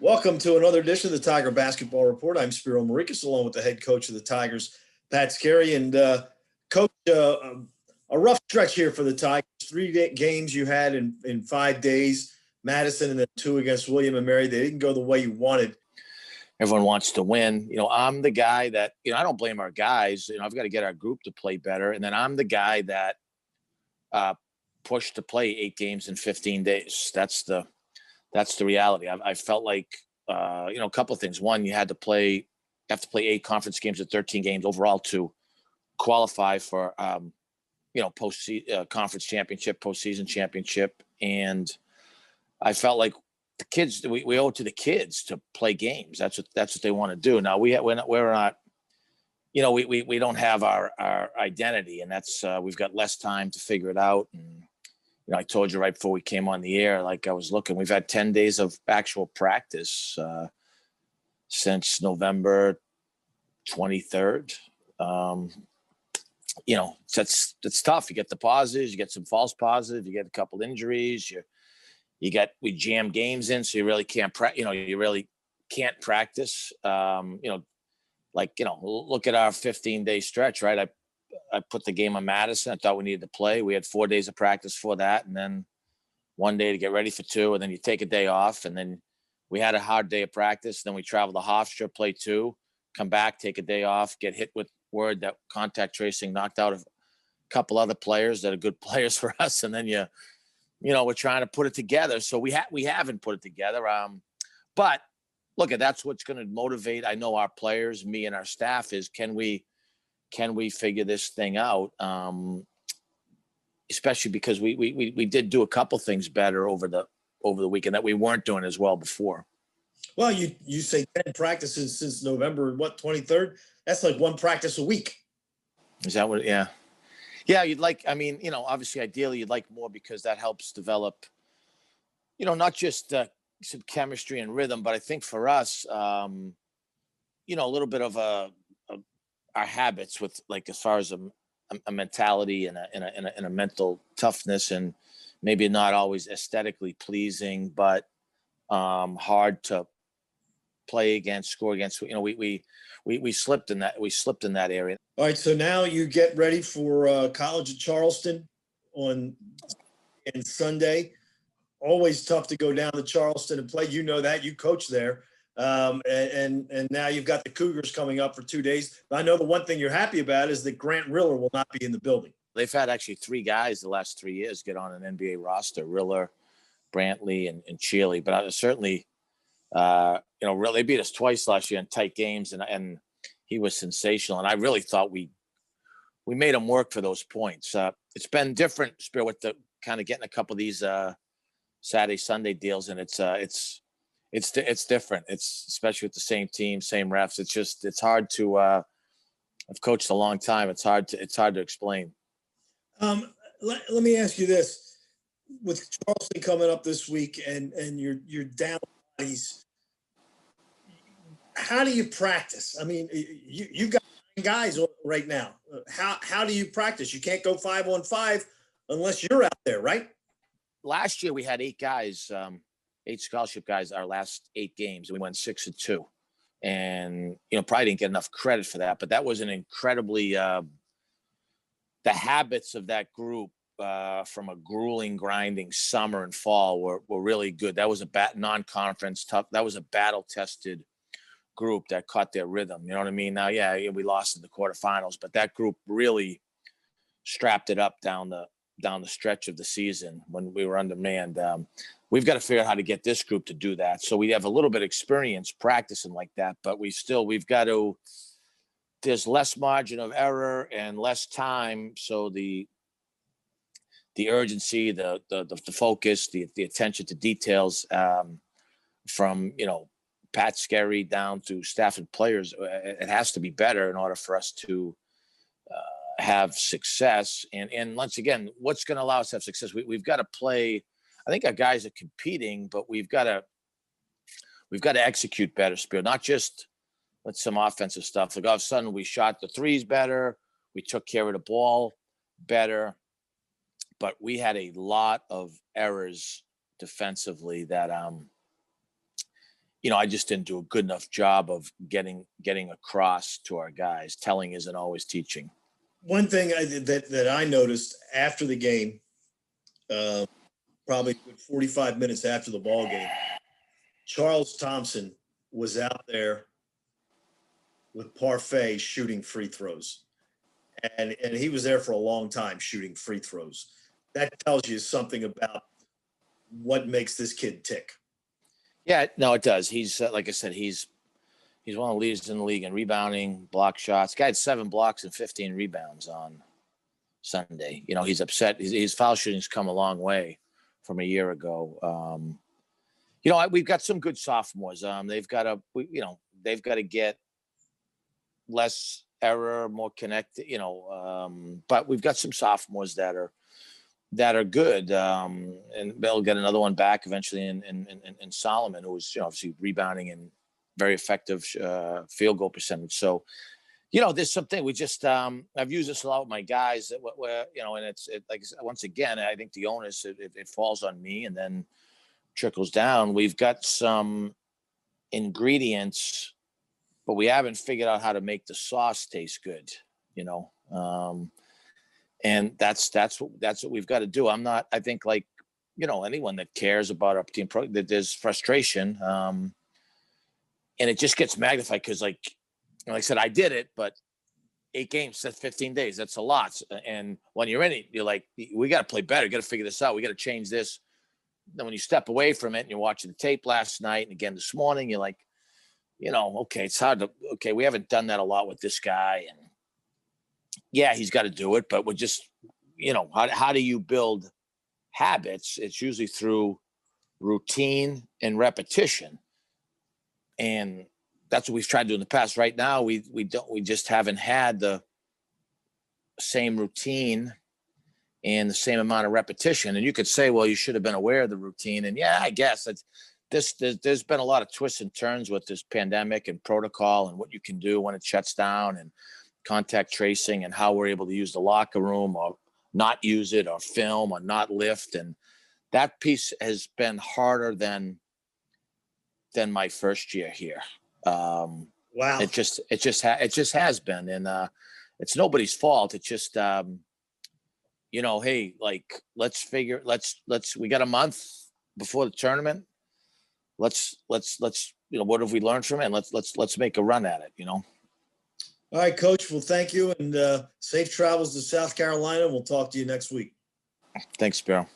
Welcome to another edition of the Tiger Basketball Report. I'm Spiro Morekas, along with the head coach of the Tigers, Pat Skerry. And coach, a rough stretch here for the Tigers. 3 games you had in 5 days, Madison and then 2 against William and Mary. They didn't go the way you wanted. Everyone wants to win. I'm the guy that, I don't blame our guys. I've got to get our group to play better. And then I'm the guy that pushed to play 8 games in 15 days. That's the reality. I felt like, a couple of things. One, you have to play 8 conference games at 13 games overall to qualify for, conference championship, postseason championship. And I felt like the kids, we owe it to the kids to play games. That's what they want to do. Now we're not, we don't have our identity, and that's, we've got less time to figure it out. And, I told you right before we came on the air, like I was looking, we've had 10 days of actual practice since November 23rd. It's tough. You get the positives, you get some false positives, you get a couple injuries, we jam games in, so you really can't practice. Look at our 15-day stretch, right? I put the game on Madison. I thought we needed to play. We had 4 days of practice for that, and then 1 day to get ready for 2, and then you take a day off, and then we had a hard day of practice. Then we traveled to Hofstra, play 2, come back, take a day off, get hit with word that contact tracing knocked out a couple other players that are good players for us, and then we're trying to put it together. So we haven't put it together. But look, that's what's going to motivate, I know, our players, me and our staff, is can we figure this thing out? Especially because we did do a couple things better over the weekend that we weren't doing as well before. Well, you say 10 practices since November, 23rd? That's like 1 practice a week. Is that what? Yeah. Yeah, obviously, ideally, you'd like more because that helps develop, not just some chemistry and rhythm, but I think for us, a little bit of our habits with, like, as far as a mentality and a mental toughness, and maybe not always aesthetically pleasing, but hard to play against, score against. We slipped in that. We slipped in that area. All right, so now you get ready for college at Charleston on Sunday. Always tough to go down to Charleston and play. You know that. You coach there. And now you've got the Cougars coming up for 2 days. I know the one thing you're happy about is that Grant Riller will not be in the building. They've had actually 3 guys the last 3 years get on an NBA roster: Riller, Brantley, and Cheely. But I was certainly, really, they beat us twice last year in tight games, and he was sensational. And I really thought we made him work for those points. It's been different, Spirit, with the kind of getting a couple of these Saturday, Sunday deals, and it's different. It's especially with the same team, same refs. It's hard to. I've coached a long time. It's hard to explain. Let me ask you this: with Charleston coming up this week, and you're down bodies, how do you practice? I mean, you've got 9 guys right now. How do you practice? You can't go 5-on-5 unless you're out there, right? Last year we had 8 guys. 8 scholarship guys our last 8 games, and we went 6-2, and probably didn't get enough credit for that, but that was an incredibly the habits of that group from a grueling, grinding summer and fall were really good. That was a non-conference tough. That was a battle-tested group that caught their rhythm. You know what I mean? Now, yeah, we lost in the quarterfinals, but that group really strapped it up down the stretch of the season when we were undermanned. We've got to figure out how to get this group to do that. So we have a little bit of experience practicing like that, but we've got to, there's less margin of error and less time. So the urgency, the focus, the attention to details, from, Pat Skerry down to staff and players, it has to be better in order for us to have success. And once again, what's going to allow us to have success? We've got to play. I think our guys are competing, but we've got to execute better, Spirit, not just with some offensive stuff. Like all of a sudden we shot the threes better. We took care of the ball better, but we had a lot of errors defensively that, I just didn't do a good enough job of getting across to our guys. Telling isn't always teaching. One thing that I noticed after the game, probably 45 minutes after the ball game, Charles Thompson was out there with Parfait shooting free throws. And he was there for a long time shooting free throws. That tells you something about what makes this kid tick. Yeah, no, it does. He's like I said, he's one of the leaders in the league in rebounding, block shots. Guy had 7 blocks and 15 rebounds on Sunday. He's upset. His foul shooting's come a long way from a year ago. We've got some good sophomores. They've got to get less error, more connected. But we've got some sophomores that are good, and they'll get another one back eventually in Solomon, who was obviously rebounding and very effective field goal percentage. So, there's something we just I've used this a lot with my guys where and it's like once again, I think the onus it falls on me and then trickles down. We've got some ingredients, but we haven't figured out how to make the sauce taste good. And that's what we've got to do. I think like, anyone that cares about our team, that there's frustration. And it just gets magnified because like I said, I did it, but 8 games, that's 15 days. That's a lot. And when you're in it, you're like, we got to play better. We got to figure this out. We got to change this. Then when you step away from it and you're watching the tape last night and again this morning, you're like, okay, it's hard to, we haven't done that a lot with this guy. And yeah, he's got to do it, but we're just, how do you build habits? It's usually through routine and repetition. And that's what we've tried to do in the past. Right now, we just haven't had the same routine and the same amount of repetition. And you could say, well, you should have been aware of the routine. And yeah, I guess there's been a lot of twists and turns with this pandemic and protocol and what you can do when it shuts down and contact tracing and how we're able to use the locker room or not use it or film or not lift. And that piece has been harder than my first year here. Wow. It just has been. And it's nobody's fault. It's just, hey, like, we got a month before the tournament. Let's, what have we learned from it? And let's make a run at it, All right, Coach. Well, thank you, and safe travels to South Carolina. We'll talk to you next week. Thanks, Spiro.